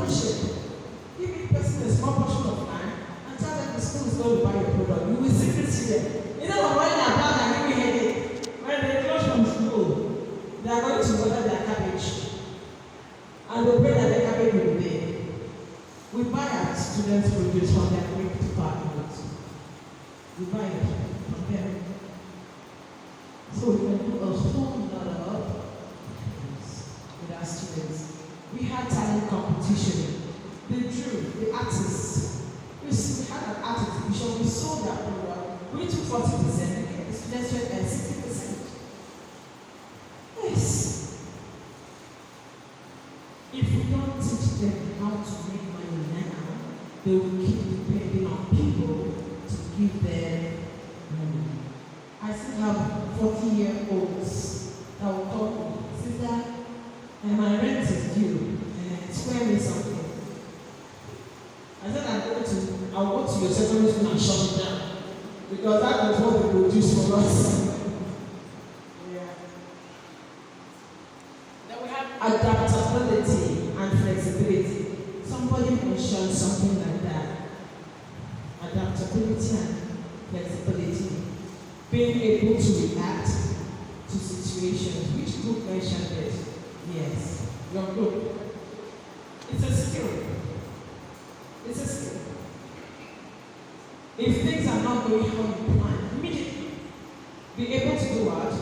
ownership. Give each person a small portion of land and tell them the school is going to buy your product. You will secretly them. Instead of running about and giving headache, when they close from school, they are going to water their cabbage. And they pray that the cabbage will be there. We buy our students' produce from their great department. We buy it from them. So we can do a whole lot of things with our students. We had talent competition. The drew, the artists. We had an art exhibition. We sold their product. We took 40%. The students went at 60%. Yes. If we don't teach them how to make money now, they will keep depending on people to give them money. I still have 40-year-olds that will call me, sister, and my rent is due, and square me something. I said I'll go to your secondary school and shut it down, because that is what they produce for us. Yeah. Then we have adaptability and flexibility. Somebody mentioned something like that. Adaptability and flexibility. Being able to react to situations. Which group mentioned it? Yes, your group. It's a skill. It's a skill. If things are not going how you plan, immediately be able to do what?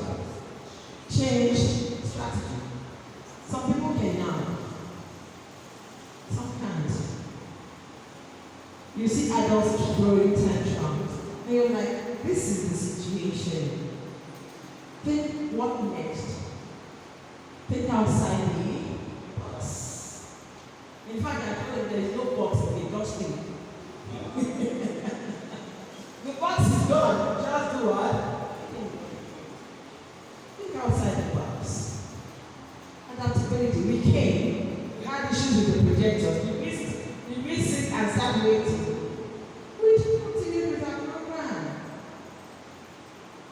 Change strategy. Some people can now. Some can't. You see adults throwing tantrums, and you're like, this is the situation. Think what next? Think outside the box. In fact, I told them there is no box in the dustbin. The box is gone. Just do what? Think outside the box. Adaptability. We came. We had issues with the projectors. We missed it and start waiting. We should continue with our program.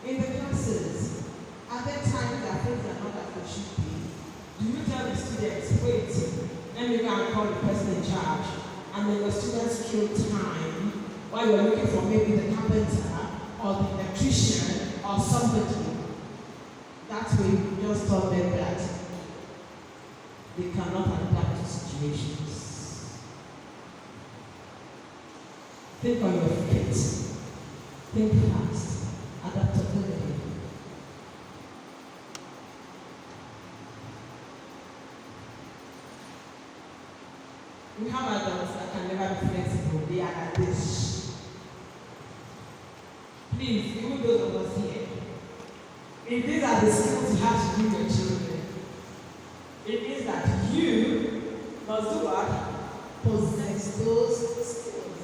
In the classes, are there times that things are not as they should be? Do you tell the students, wait, let me go and call the person in charge, and then the students kill time while you're looking for maybe the carpenter or the electrician or somebody? That way you just tell them that they cannot adapt to situations. Think on your feet. Think fast. Adaptability. We have adults that can never be flexible. They are at this. Please, even those of us here, if these are the skills you have to give your children, it means that you must do what? Possess those skills.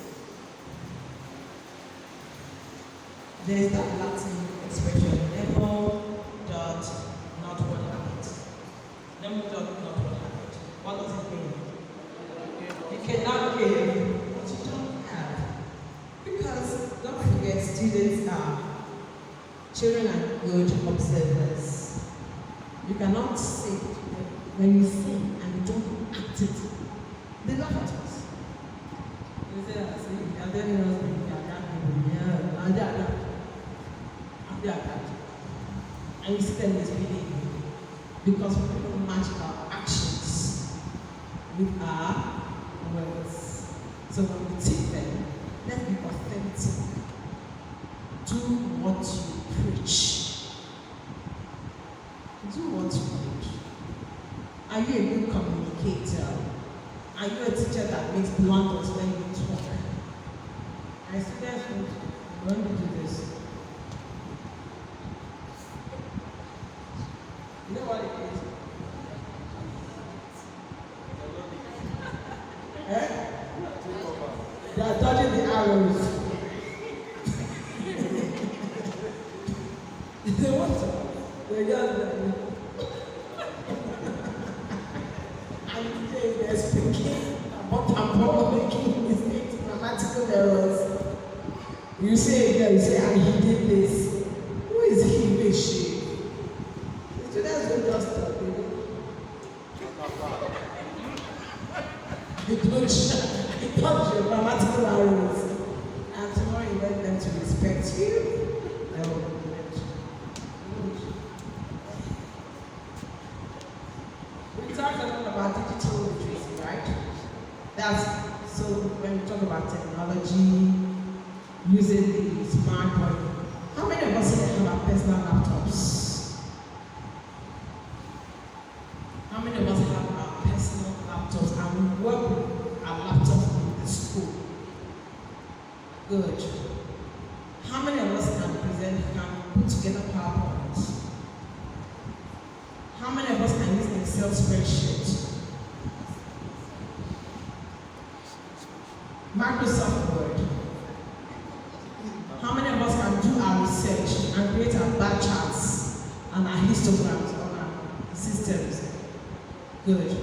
There is that Latin expression, nemo dot not what happened. Nemo dot not what happened. What does it mean? You cannot give what you don't have. Because don't forget, students are children are good observers. You cannot say when you see and you don't act it. They laugh at us. They say, and then you know, and you see them misbehaving because we don't match our actions with our words. So when we teach them, let's be authentic. Do what you preach. Do what you preach. Are you a good communicator? Are you a teacher that makes blunders when you talk? My students would learn to do this. You know what it is? They are dodging the arrows. They want to. They're young. And they're speaking about making mistakes, grammatical errors. You say again, you say, and he did this. Who is he? Who is she? The students will just talk. You dodge your grammatical arrows. And tomorrow you want them to respect you. No, we talked a lot about digital literacy, right? That's so when we talk about technology, using the smartphone. How many of us here have our personal laptops? How many of us have our personal laptops and we work with our laptops in the school? Good. How many of us can put together PowerPoint? How many of us can use an Excel spreadsheet? Microsoft Word. How many of us can do our research and create our bar charts and our histograms on our systems? Good.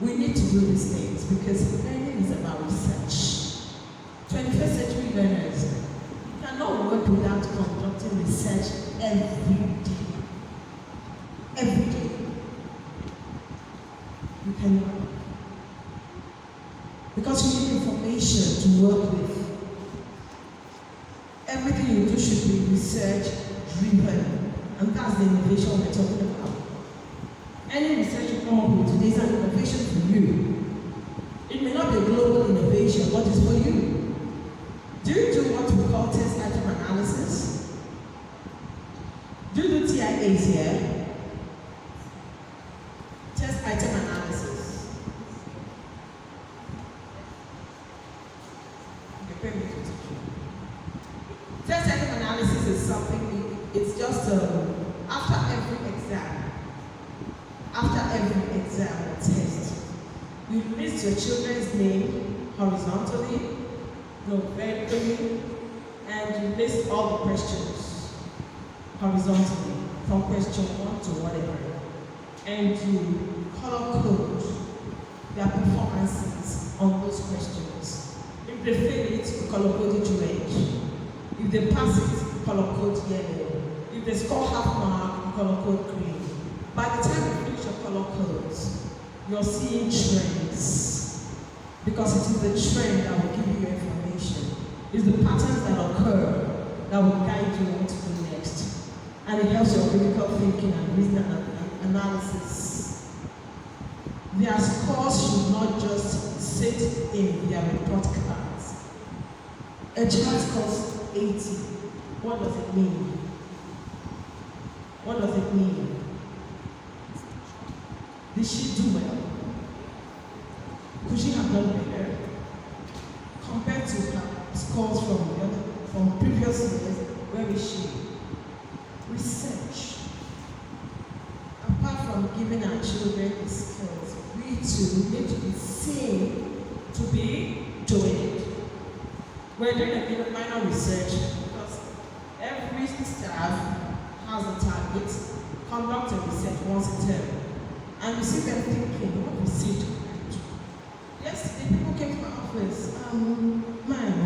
We need to do these things because learning is about research. 21st century learners cannot work without conducting research every day. Every day. You cannot. Because you need information to work with. Everything you do should be research driven. And that's the innovation we're talking about. Any research you come up with today is an innovation for you. It may not be a global innovation, but it's for you. Do you do what we call test item analysis? Do you do TIAs here? Test item analysis. Test item analysis is something, it's just after every exam or test, you list your children's name horizontally, vertically, and you list all the questions horizontally, from question 1 to whatever. And you color code their performances on those questions. If they fail it, you color code it red. If they pass it, you color code yellow. If they score half mark, you color code green. By the time you finish your color codes, you're seeing trends. Because it is the trend that will give you your information. It's the patterns that occur that will guide you what to do next. And it helps your critical thinking and reasoning and analysis. Their scores should not just sit in their report cards. A child scores 80. What does it mean? What does it mean? Did she do well? Could she have done better? Compared to her scores from previous years, where is she? Research. Apart from giving our children the skills, we too need to be seen to be doing it. We're doing a minor research because every staff has a target, conduct a research once a term. And you see them thinking, what research do we do? Yesterday, people came to my office.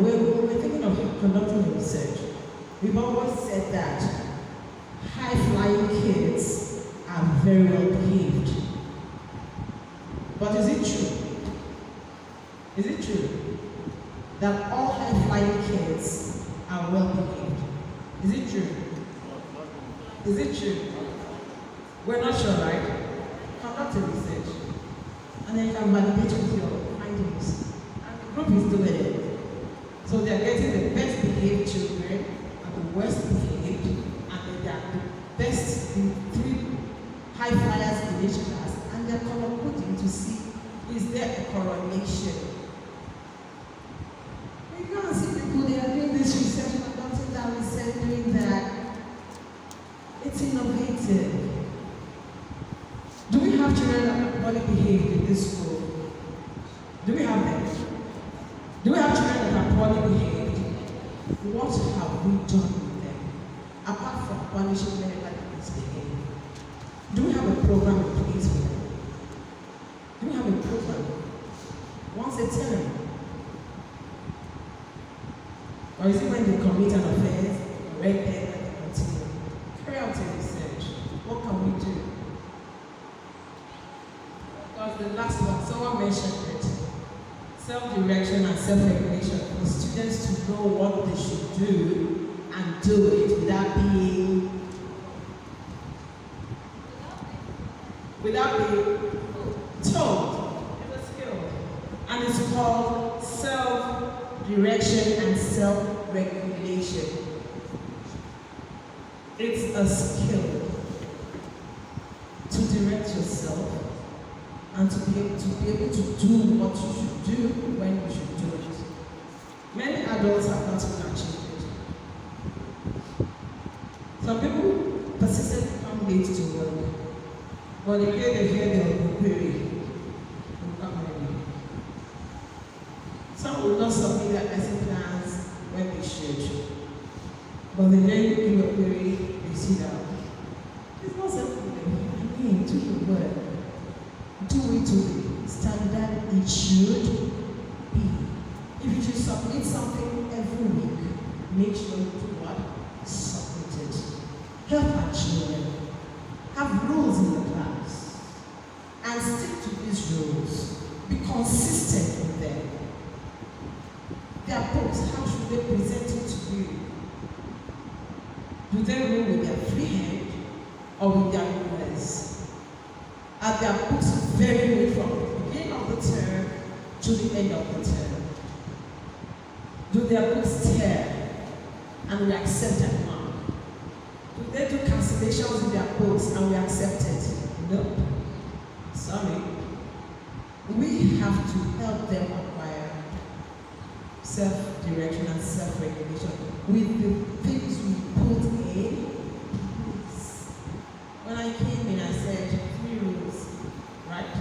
We're thinking of conducting a research. We've always said that high-flying kids are very well behaved. But is it true? Is it true that all high-flying kids are well behaved? Is it true? Is it true? We're not sure, right? Conduct a research. And then you can validate with your findings. And the group is doing it. So they're getting the best behaved children and the worst behaved, and then they're the best, the 3 high flyers in each class, and they're color coding to see, is there a correlation? You can't see people, they are doing this research, conducting that research, doing that. It's innovative. Do we have children that are poorly behaved in this school? Do we have them? Do we have children that are poorly behaved? What have we done with them? Apart from punishing whenever they misbehave. Do we have a program in place for them? Do we have a program? Once a term? Or is it when they commit an offense, red pen, and they continue? Carry out a research. What can we do? Because the last one someone mentioned it. Self-direction and self-regulation for students to know what they should do and do it without being told. It's a skill. And it's called self-direction and self-regulation. It's a skill to direct yourself and to be able to do what you should do when you should do it. Many adults have not even achieved it. Some people persistently come late to work, but they hear they'll query. They'll come early. Some will not submit their lesson plans when they should, but they then give a query, they see that it's not something that you do your work. Do it to the standard it should be. If you should submit something every week, make sure you do what? Submit it. Help our children. Have rules in the class. And stick to these rules. Be consistent with them. Their books, how should they present it to you? Do they read with their free hand or with their rulers? Are their books very good from the beginning of the term to the end of the term? Do their books tear and we accept that mark? Do they do cancellations with their books and we accept it? No. Sorry. We have to help them acquire self-direction and self-regulation with the things we put in. When I came in, I said 3 rules, right?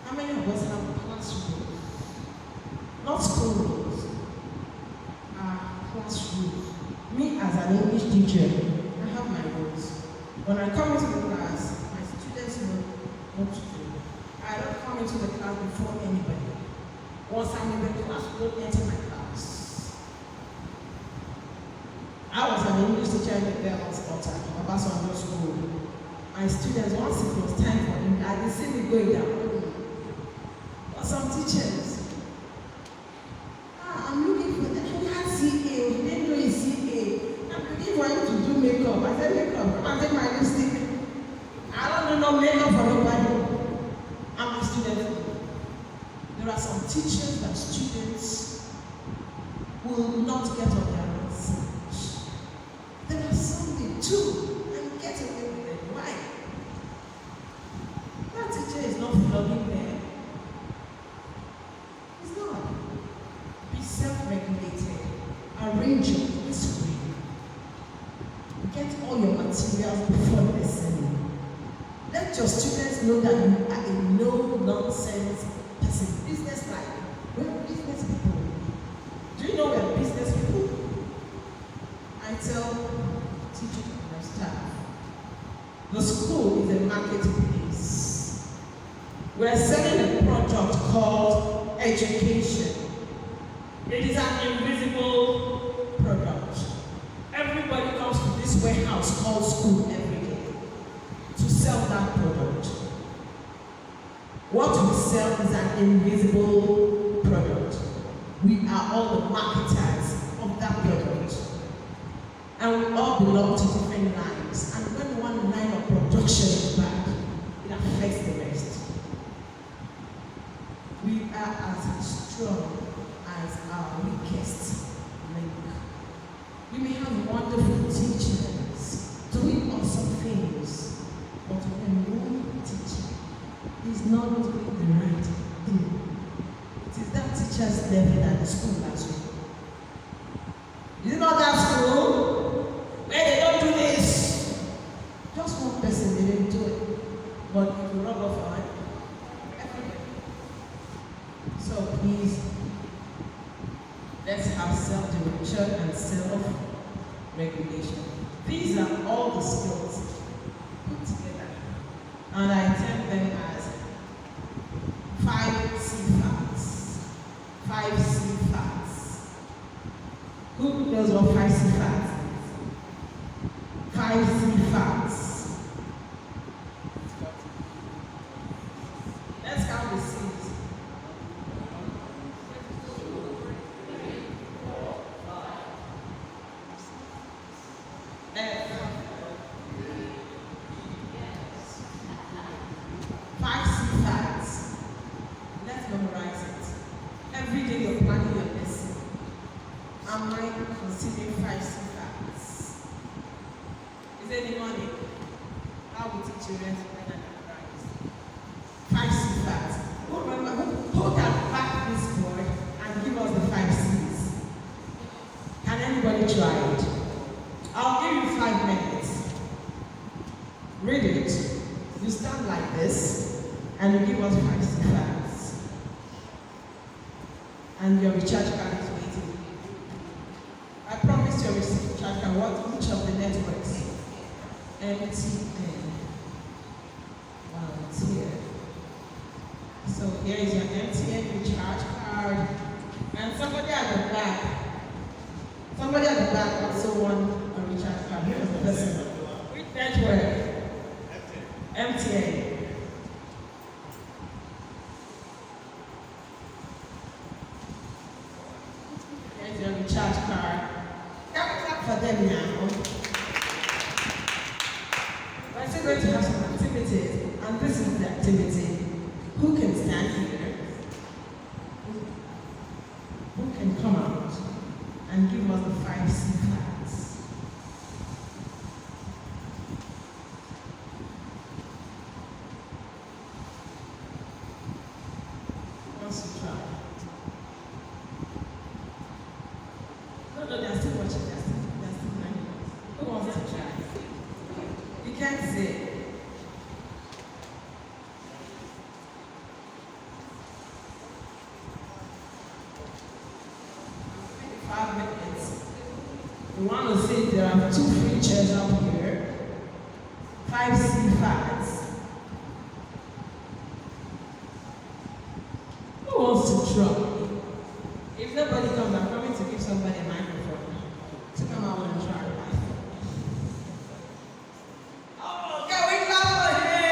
How many of us have class rules? Not school rules. Class rules. Me as an English teacher, I have my rules. When I come into the class, my students know what to do. I don't come into the class before anybody. Once I'm in the class, don't enter my class. I was an English teacher in the girls' daughter, Obasanjo School. My students, once it was time for them, I could see me going down. But some teachers, I'm looking for them. He had CA, he didn't know his CA. I'm looking for him to do makeup. I said, makeup, come and take my lipstick. I don't do no makeup for nobody. I'm a student. There are some teachers that students will not get on their research. There are some they do and get away with it. Why? That teacher is not flogging them. It's not. Be self-regulated. Arrange your history. Get all your materials before listening. Let your students know that you are a no-nonsense person. Business-like. We're business people. Do you know we're business people? I tell teachers and my staff, the school is a marketplace. We're selling a product called education. It is an invisible product. Everybody comes to this warehouse called school every day to sell that product. What we sell is an invisible product. We are all the marketers of that product. And we all belong to different lines. And when one line of production is bad, it affects the rest. We are as strong as our weakest link. You may have wonderful teachers doing awesome things, but when one teacher is not doing the right thing, it is that teacher's level at the school last week. Is it not that school where they don't do this? Just one person they didn't do it, but it will rub off on everybody. So please, let's have self-direction and self-regulation. These are all the skills put together, and I term them as 5 C facts. 5 C facts. Who knows what 5 C facts is? 5 C facts. Let's count this. try it. I'll give you 5 minutes. Read it. You stand like this, and you give us 5 seconds. And your recharge card is waiting. I promise your recharge card. What each of the networks? MTN. Wow, it's here. So here is your MTN recharge card. And somebody at the back also won a recharge card. Here's the person. Which network? MTN. Here's your recharge card. Clap for them now. We're still going to have some activities, and this is the activity. Who can stand here? Who can come out and give us the 5 C facts? Who wants to try? No, they're still watching. They're still minding. Who wants to try? You can't say. 5 minutes. We want to say there are 2 free chairs up here. 5 C facts. Who wants to try? If nobody comes, I'm coming to give somebody a microphone to come out and try. Oh, can we clap for him?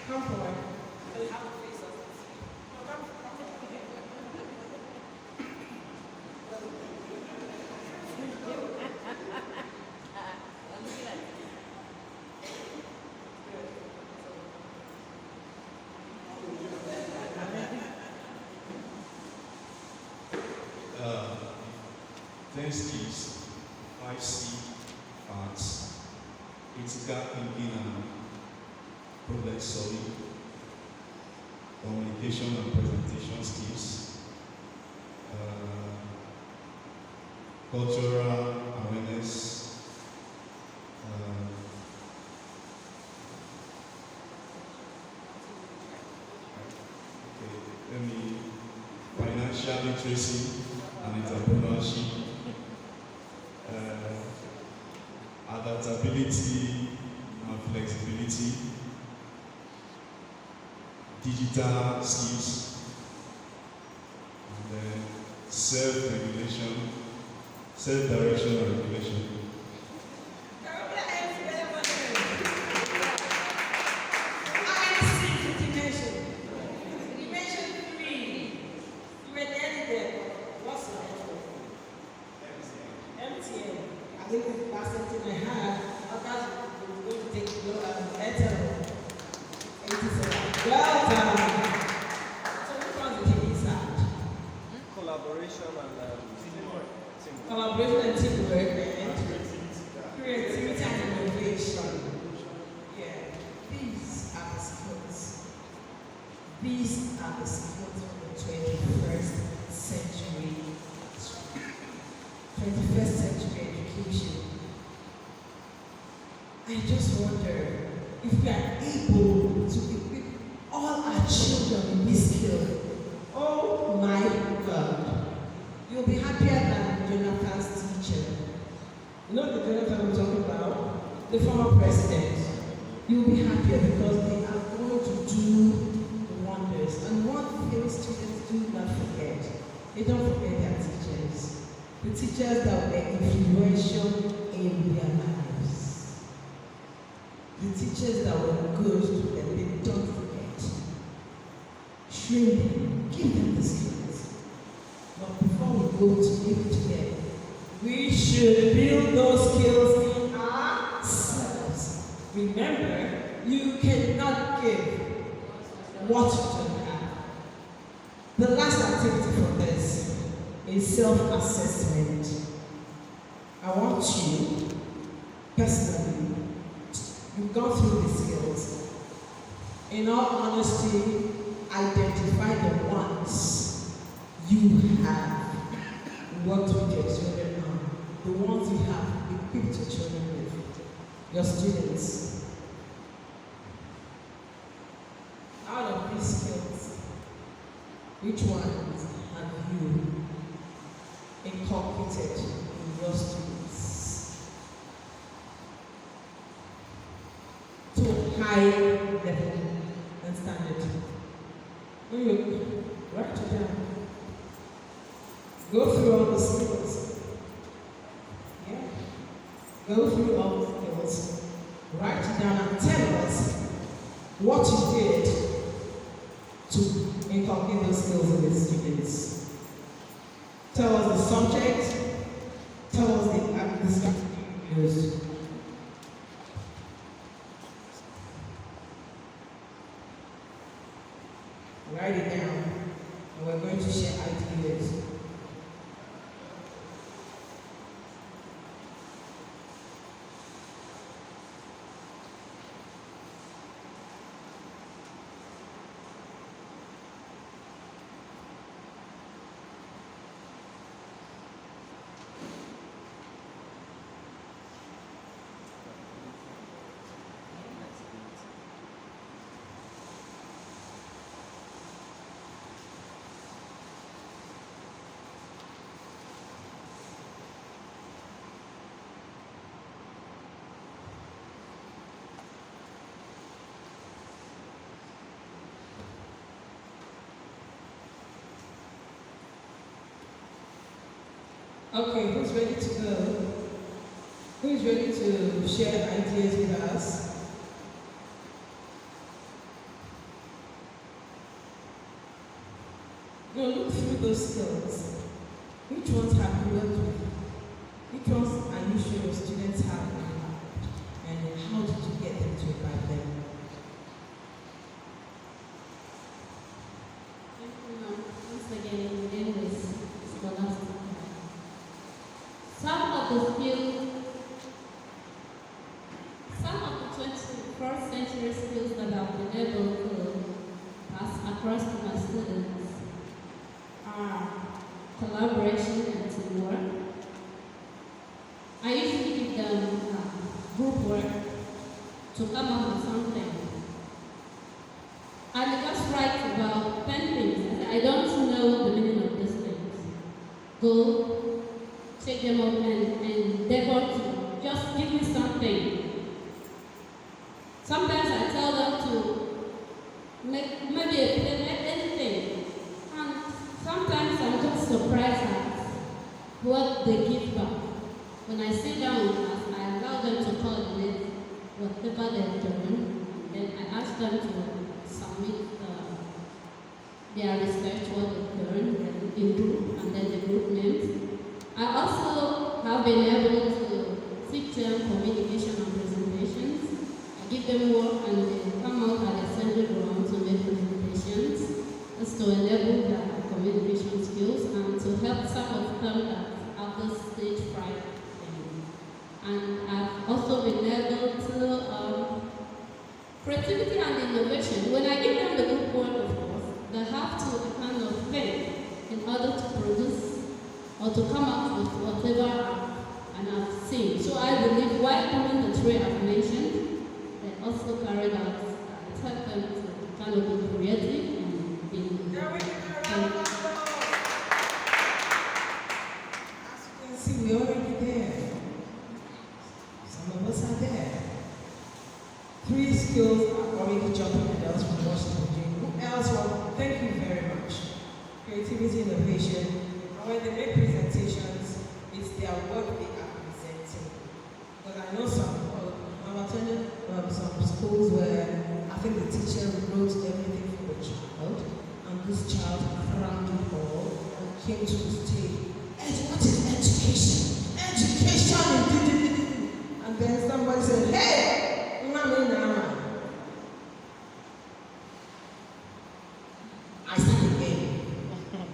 Come forward. We'll have a face of this. Come forward. Thanks keys, 5C facts, critical thinking and problem solving, communication and presentation skills, cultural awareness, financial literacy and entrepreneurship, adaptability and flexibility, digital skills, and then self-regulation, self-direction and regulation. I think the last thing I had, others was going to take you at Airtel. 87. Well done. So which one's the key inside? Collaboration and teamwork. Collaboration and teamwork and creativity and innovation. Yeah. These are the skills. These are the skills for the 21st century. 21st century education. I just wonder if we are able to equip all our children in this skill. Oh my God. You'll be happier than Jonathan's teacher. You know the Jonathan I'm talking about? The former president. You'll be happier because they are going to do wonders. And one thing students do not forget, they don't forget their teachers. The teachers that were influential in their lives. The teachers that were good to them, they don't forget. Train them, give them the skills. But before we go to give it to them, we should build those skills in ourselves. Remember, you cannot give what you don't have. The last activity for this is self-assessment. I want you, personally, you've gone through the skills. In all honesty, identify the ones you have worked with your children on, the ones you have equipped your children with, your students. Out of these skills, which ones have you inculcated in your students to high level and standard? When you write it down, go through all the skills. Yeah. Go through all the skills. Write it down and tell us what you did to inculcate those skills in the students. Tell us the subject. Tell us the strategy you used. Write it down, and we're going to share ideas. Okay, who's ready to go? Who's ready to share ideas with us? Now look through those skills. Which ones have you worked with? Which ones are you sure your students have impact? And how did you get them to impact them? Once again, my name is Scholastic. Some of the 21st century skills that I've been able to pass across to my students are collaboration and teamwork. I usually give them group work to come up with something. And they just write about 10 things. I don't know the meaning of these things. Go, take them up and endeavor to just give me something. Sometimes I tell them to make maybe anything. And sometimes I'm just surprised at what they give back. When I sit down with us, I allow them to coordinate whatever they're doing. Then I ask them to submit their research, what they've done in group, and then the group names. I also have been able to teach them communication and presentations. I give them work and they come out at assembly ground to make presentations. That's to enable their communication skills and to help some of them that have the stage fright thing. And I've also been able to creativity and innovation. When I give them the group work, of course, they have to kind of think in order to produce or to come up with whatever I've seen. So I believe while doing the three I've mentioned, they also carried out, it helped them to kind of be creative and be As you can see, we're already there. Some of us are there. 3 skills are already jumping the bells from Washington. Who else? Well, thank you very much. Creativity, innovation. And when they make presentations, it's their work they are presenting. Because I know I've attended some schools where I think the teacher wrote everything for the child, and this child crammed it all and came to the stage. What is education? Education! And then somebody said, hey, mommy now. I said again,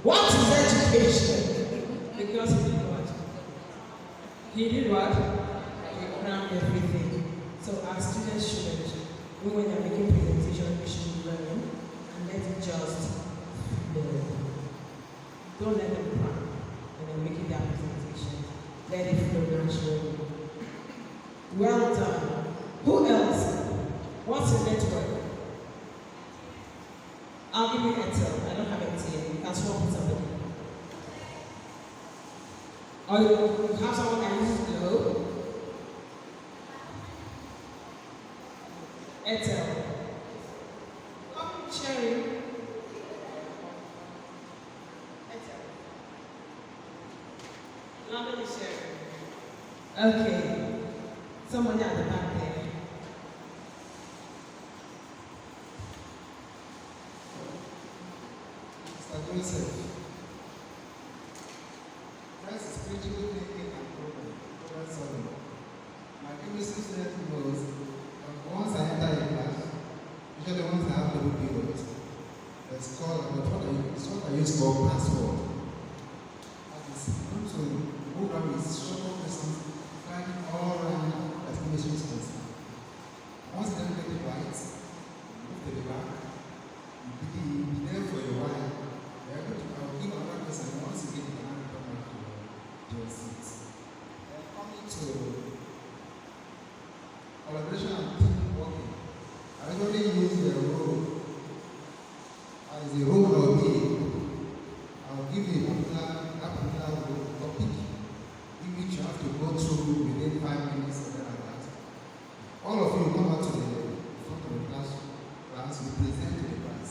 what is education? Because he did what? He did what? He crammed everything. So our students shouldn't. When they're making presentations, we should learn and let it just flow. Don't let them cram when they're making their let it flow naturally. Well done. Who else? What's your network? I'll give you Airtel. I don't have Airtel. You can swap with somebody. Or you have someone that uses Glow. Airtel. Sharing. Airtel. Nobody sharing. Okay. Somebody at the back there. Mr. Joseph, first is critical thinking and problem solving. My chemistry student knows that once I enter a class, usually once I have double periods, it's what I use called password. That is going to move around with short questions, finding all around as chemistry students. Once you get it right, you move to the back, you be there for a while. I'll give another person once you get the hand, come back to your seat. Coming to collaboration and team working, I usually use the role as a role or I'll give you a particular topic in which you have to go through within 5 minutes or like that. All of you come out to the front of the class, you present to the class.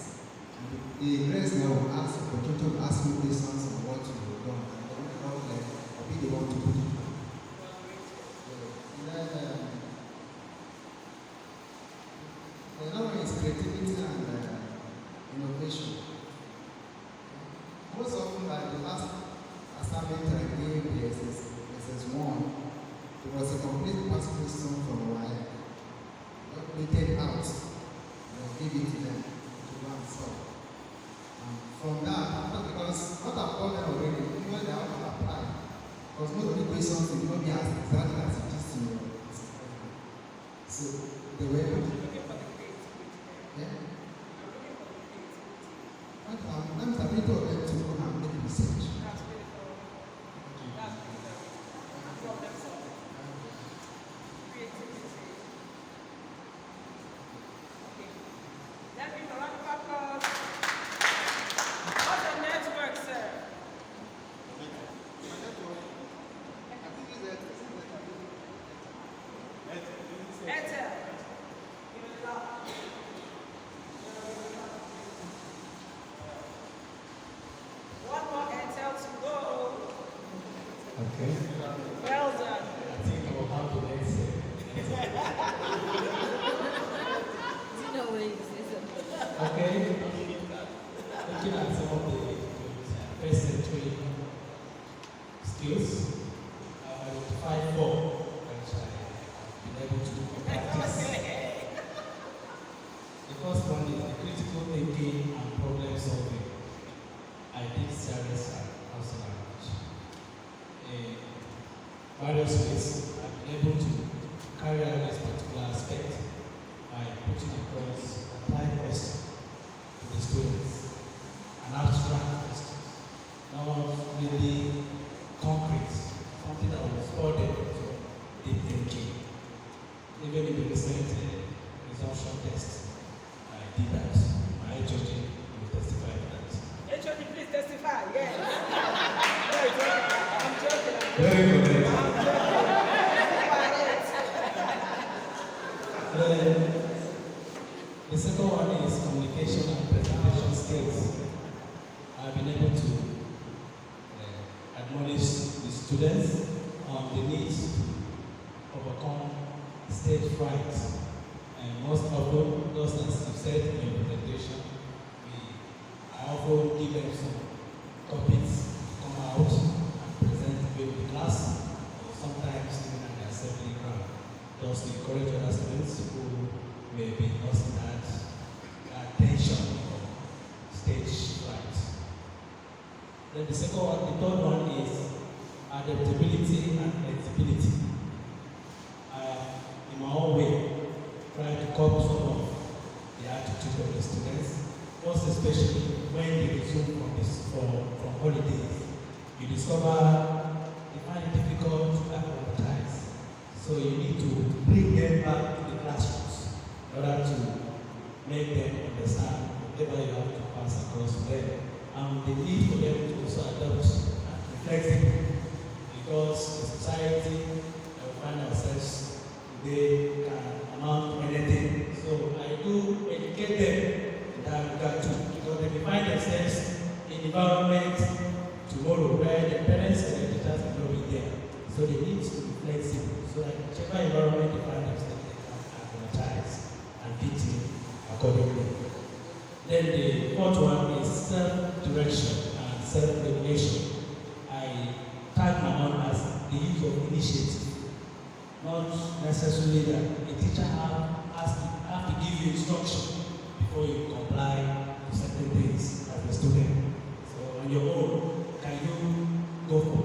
The rest now will ask the opportunity to ask you questions on what you have done and not like I'll be the one to put it down. The other one is creativity and innovation. Most often, like the last assignment I gave the SS1, it was a complete past question from why I printed out and I gave it to them to go and solve. From that, because what I've done them already, even they have to apply. Because most of the questions will not be as exactly as it is to you. So they were able to. Yeah? But I'm starting to them to go and make research. Okay. Well done. I think I will have to exit. Okay. Looking at some of the first century skills, I identified 4 which I have been able to practice. The first one is the critical thinking and problem solving. I did service and house language. In various ways, I've been able to carry out this particular aspect by putting across applied questions to the students, an abstract question, not really concrete, something that was poured into deep thinking. Even in the recent resumption test, I did that. My HOD will testify to that. HOD, please testify. Yes. I'm joking. Very good. The second one is communication and presentation skills. I've been able to admonish the students on the need to overcome stage fright. And most often, those as you said in your presentation, I often give them some topics to come out and present with the class, or sometimes even at the assembly ground. Thus, to encourage other students who may be lost in that tension of stage fright. Then the third one is adaptability and flexibility. In my own way, try to cope some of the attitude of the students, most especially when they resume from holidays. You discover they find it difficult to acclimatize. So you need to bring them back to the classrooms in order to make them understand whatever you have to pass across to them. And the need for them to also adapt and be flexible, because the society we find ourselves today can amount to anything. So I do educate them in that regard too, because they may find themselves in environment tomorrow where the parents and the teachers will not be there. So they need to be flexible so that whichever environment they find themselves, they can acclimatize and fit in accordingly. Then the fourth one is self-direction and self-regulation. I tag my own as the use of initiative. Not necessarily that a teacher have to give you instruction before you comply to certain things as a student. So on your own, can you go for